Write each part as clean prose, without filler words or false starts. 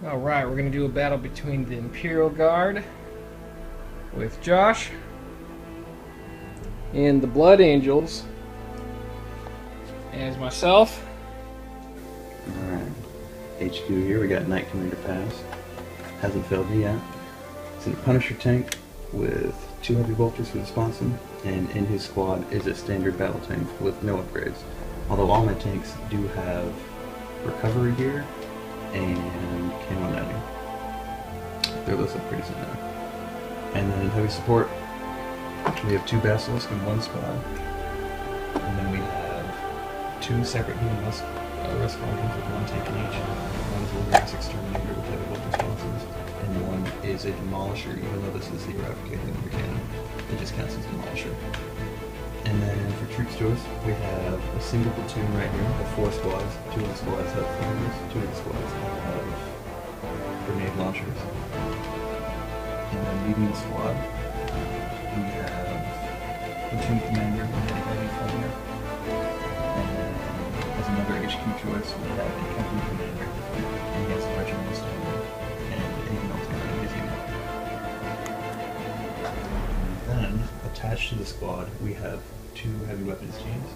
Alright, we're going to do a battle between the Imperial Guard with Josh and the Blood Angels as myself. Alright, HQ here, we got Knight Commander Pass. Hasn't failed me yet. It's in a Punisher tank with 2 heavy bolters for the sponson, and in his squad is a standard battle tank with no upgrades. Although all my tanks do have recovery gear and camo netting. They're listed pretty soon now. And then in heavy support, we have 2 Basilisk and 1 squad. And then we have 2 separate human rest squadrons with 1 tank in each. One's a Lyrics Exterminator with heavy bolt responses, and one is a Demolisher, even though this is the eradicating under cannon. It just counts as Demolisher. And then for troops to us, we have a single platoon right here of 4 squads. 2 of the squads have flares, 2 of the squads have grenade launchers. And then leading the squad, we have platoon commander with a heavy flamer. And then as another HQ choice, we have a company commander, and he has a regimental standard and anything else in his unit. And then attached to the squad, we have 2 heavy weapons teams.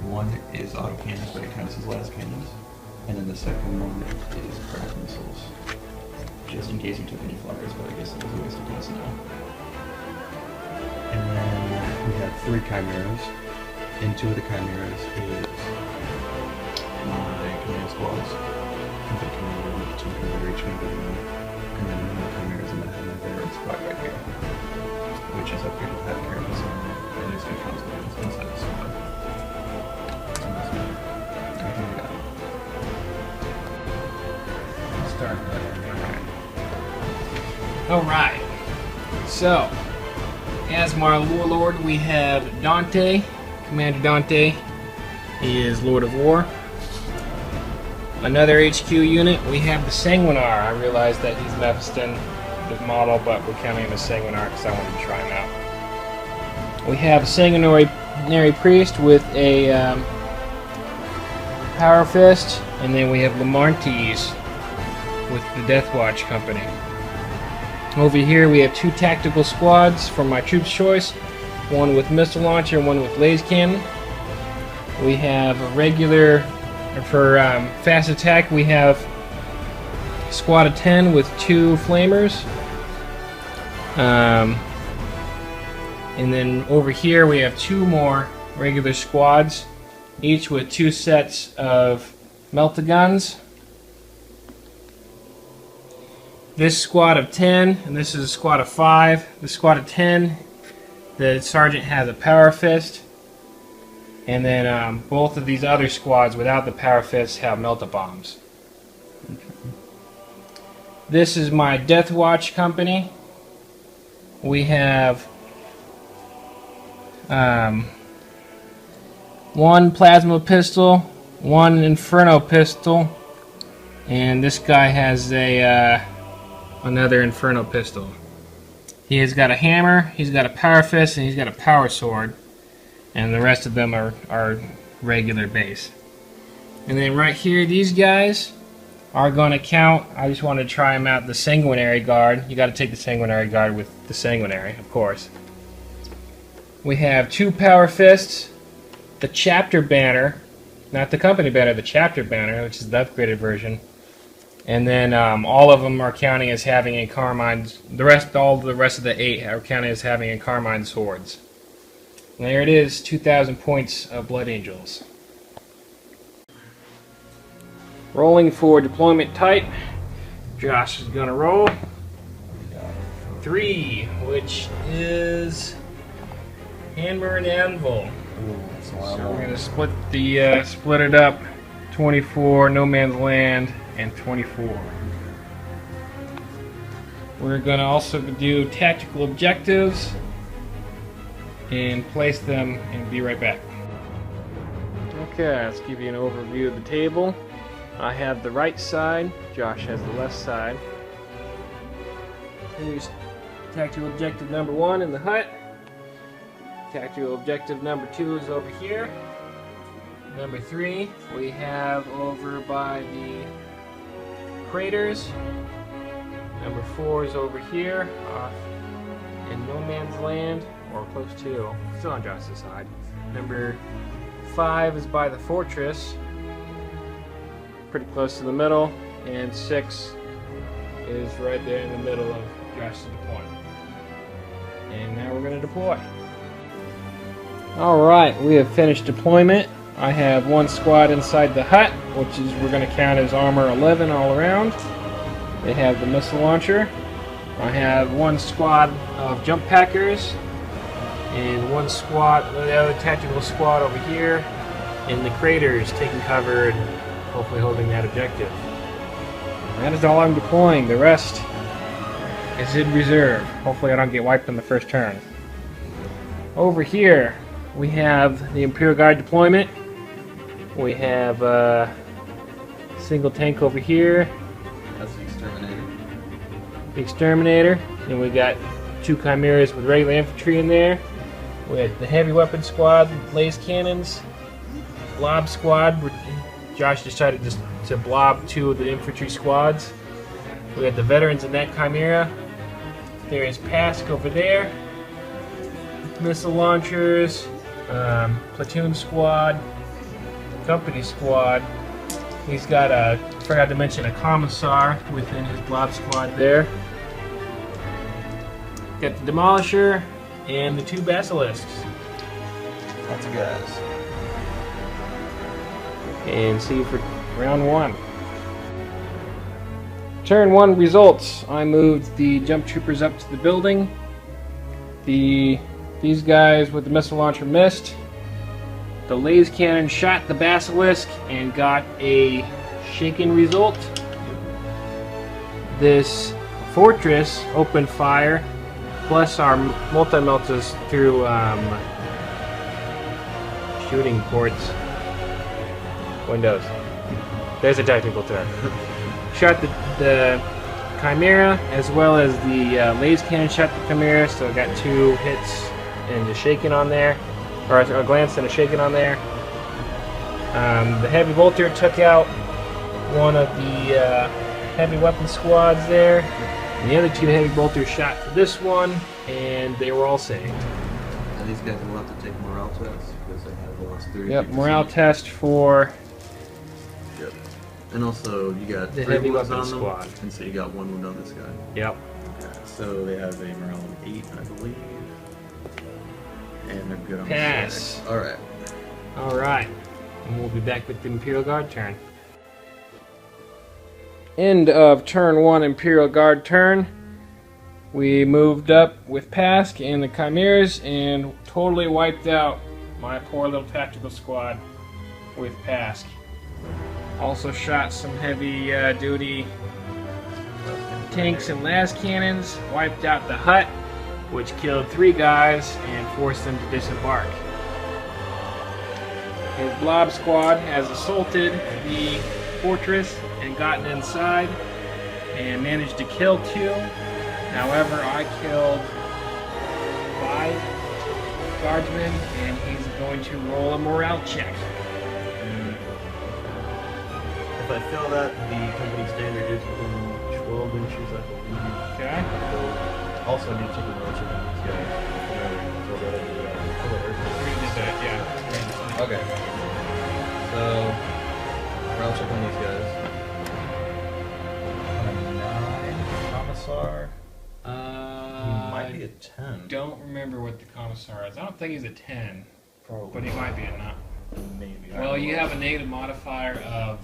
One is auto cannons, but it counts as las cannons. And then the second one is craft missiles. Just in case you took any flyers, but I guess it was a waste of points now. And then we have 3 chimeras. And 2 of the chimeras is my command squads. Infantry commander with 2 commander each member. And then one of the chimeras, and then I have my veteran squad right here, which is upgraded to have carry missile. And there's 2 constellations inside the squad. And that's everything we got. Start. Alright. So, as my warlord, we have Dante, Commander Dante. He is Lord of War. Another HQ unit, we have the Sanguinar. I realize that he's Mephiston, the model, but we're counting him as Sanguinar because I wanted to try him out. We have a Sanguinary Priest with a Power Fist, and then we have Lamartes with the Death Watch Company. Over here we have 2 tactical squads from my troops choice, one with missile launcher and one with laser cannon. We have a regular, for fast attack, we have a squad of 10 with 2 flamers. And then over here we have 2 more regular squads, each with 2 sets of melta-guns. This squad of 10, and this is a squad of 5. The squad of 10, the sergeant has a power fist, and then both of these other squads without the power fist have melta bombs. This is my Death Watch Company. We have 1 plasma pistol, 1 inferno pistol, and this guy has a another inferno pistol. He has got a hammer, he's got a power fist, and he's got a power sword, and the rest of them are regular base. And then right here, these guys are going to count. I just wanted to try them out. The Sanguinary Guard. You got to take the Sanguinary Guard with the Sanguinary, of course. We have 2 power fists, the chapter banner, not the company banner, the chapter banner, which is the upgraded version. And then all of them are counting as having a Carmine. All the rest of the 8 are counting as having a Carmine swords. And there it is, 2,000 points of Blood Angels. Rolling for deployment type. Josh is gonna roll 3, which is hammer and anvil. So we're gonna split it up. 24, no man's land, and 24. We're going to also do tactical objectives and place them and be right back. Okay, let's give you an overview of the table. I have the right side, Josh has the left side. Here's tactical objective number 1 in the hut. Tactical objective number 2 is over here. Number 3 we have over by the craters. Number 4 is over here, off in no man's land, or close to, still on Josh's side. Number 5 is by the fortress, pretty close to the middle, and 6 is right there in the middle of Josh's deployment. And now we're going to deploy. Alright, we have finished deployment. I have 1 squad inside the hut, which is we're going to count as armor 11 all around. They have the missile launcher. I have 1 squad of jump packers, and 1 squad, the other tactical squad over here in the craters, taking cover and hopefully holding that objective. That is all I'm deploying. The rest is in reserve. Hopefully I don't get wiped on the first turn. Over here we have the Imperial Guard deployment. We have a single tank over here. That's the exterminator. The exterminator. And we got 2 chimeras with regular infantry in there. We had the heavy weapon squad, laser cannons, blob squad. Josh decided just to blob 2 of the infantry squads. We had the veterans in that chimera. There is Pask over there. Missile launchers, platoon squad, company squad. He's got a, forgot to mention, a commissar within his blob squad there. Got the demolisher and the 2 basilisks. Lots of guys. And see you for round 1. Turn 1 results. I moved the jump troopers up to the building. These guys with the missile launcher missed. The laser cannon shot the basilisk and got a shaken result. This fortress opened fire, plus our multi-meltas through shooting ports. Windows. There's a technical term. Shot the chimera, as well as the laser cannon shot the chimera, so I got 2 hits and a shaken on there, or a glance and a shaken on there. The heavy bolter took out 1 of the heavy weapon squads there. And the other 2 heavy bolters shot to this one, and they were all saved. And these guys will have to take morale tests because they have the last 30. Yep, morale test for. Yep. And also, you got The 3 heavy wounds weapon on them, squad. and so you got 1 wound on this guy. Yep. Okay, so they have a morale of 8, I believe. And they're good on Pass. 6. Alright. Alright. And we'll be back with the Imperial Guard turn. End of turn 1 Imperial Guard turn. We moved up with Pask and the Chimeras and totally wiped out my poor little tactical squad with Pask. Also shot some heavy duty tanks and las cannons, wiped out the hut, which killed 3 guys and forced them to disembark. His blob squad has assaulted the fortress and gotten inside and managed to kill 2. However, I killed 5 guardsmen, and he's going to roll a morale check. If I feel that, the company standard is within 12 inches, I believe. Okay. Also, I need to check the morale check on these guys. We did that, yeah. Okay. So, morale check on these guys. 9 commissar. He might be a 10. Don't remember what the commissar is. I don't think he's a 10, Probably. but he might be a 9. Maybe. Well, you have a negative modifier of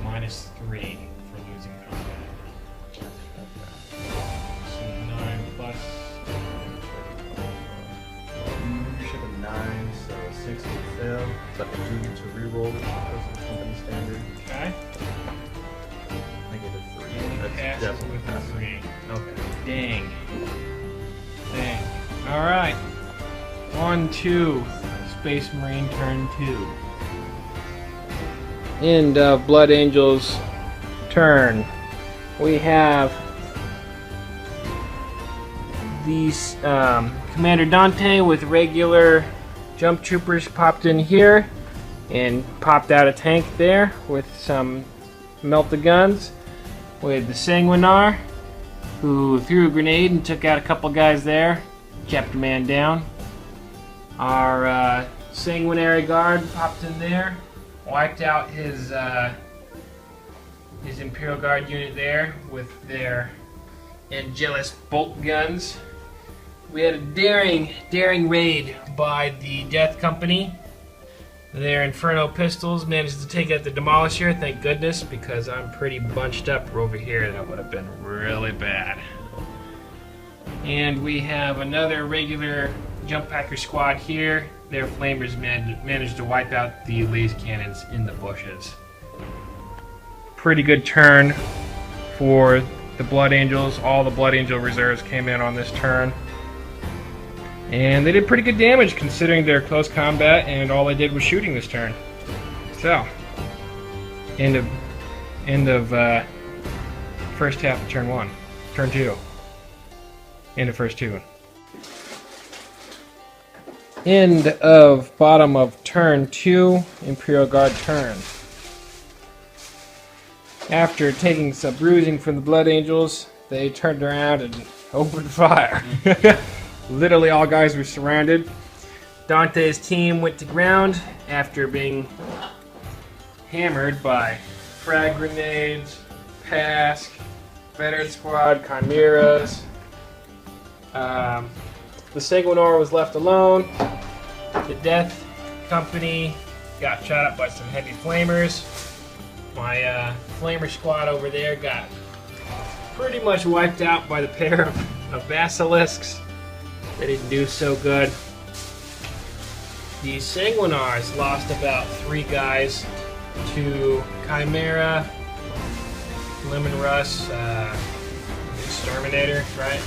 -3 for losing combat. So 9 plus. Should have 9, so 6 would fail. So I do get to reroll it because of the company standard. Okay. -3. And he That's passes definitely with a passing. 3. Okay. Dang. Dang. Alright. On to Space Marine turn 2. End of Blood Angel's turn. We have these Commander Dante with regular jump troopers popped in here and popped out a tank there with some melta guns. with the Sanguinar, who threw a grenade and took out a couple guys there, kept a man down. Our Sanguinary Guard popped in there, wiped out his Imperial Guard unit there with their Angelus bolt guns. We had a daring raid by the Death Company. Their Inferno pistols managed to take out the Demolisher, thank goodness, because I'm pretty bunched up over here. That would have been really bad. And we have another regular jump packer squad here. Their flamers managed to wipe out the laser cannons in the bushes. Pretty good turn for the Blood Angels. All the Blood Angel reserves came in on this turn. And they did pretty good damage considering their close combat, and all they did was shooting this turn. So, end of first half of turn 1. Turn 2. End of first 2. End of bottom of turn 2, Imperial Guard turn. After taking some bruising from the Blood Angels, they turned around and opened fire. Literally all guys were surrounded. Dante's team went to ground after being hammered by frag grenades, Pask, Veteran Squad, Chimeras. The Sanguinar was left alone. The Death Company got shot up by some heavy flamers. My flamer squad over there got pretty much wiped out by the pair of basilisks. They didn't do so good. The Sanguinars lost about 3 guys to Chimera, Lemon Russ, Exterminator, right?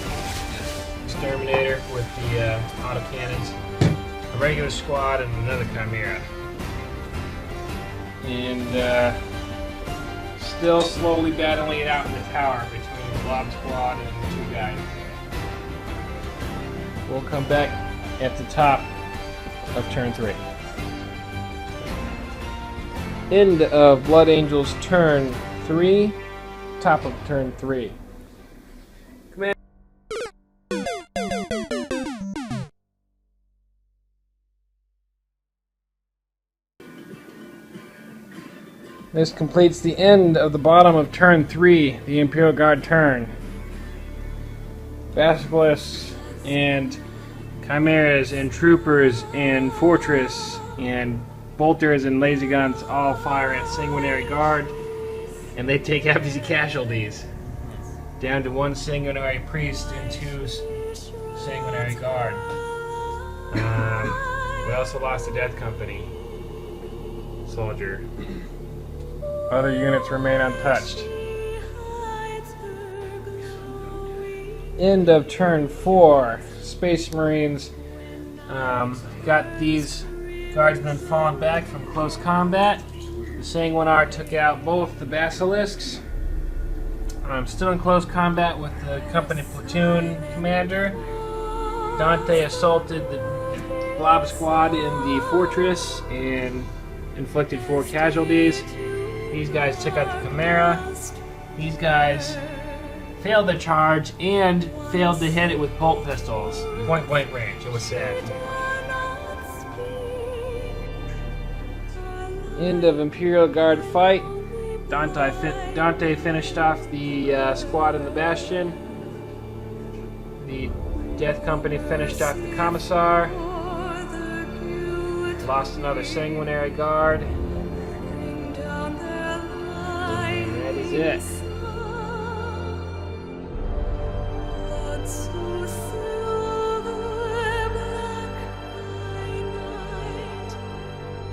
Exterminator with the autocannons, a regular squad, and another Chimera. And still slowly battling it out in the tower between the Blob Squad and the 2 guys. We'll come back at the top of turn 3. End of Blood Angels turn 3, top of turn 3. Command. This completes the end of the bottom of turn 3, the Imperial Guard turn. Basilisks and Chimeras and Troopers and Fortress and Bolters and Laser Guns all fire at Sanguinary Guard, and they take heavy casualties. Down to 1 Sanguinary Priest and 2 Sanguinary Guard. We also lost the Death Company soldier. Other units remain untouched. End of turn 4. Space Marines got these guardsmen falling back from close combat. The Sanguinar took out both the basilisks. I'm still in close combat with the company platoon commander. Dante assaulted the Blob Squad in the fortress and inflicted 4 casualties. These guys took out the Chimera. These guys failed the charge and failed to hit it with bolt pistols. Point blank range. It was sad. End of Imperial Guard fight. Dante finished off the squad in the Bastion. The Death Company finished off the Commissar. Lost another Sanguinary Guard. And that is it.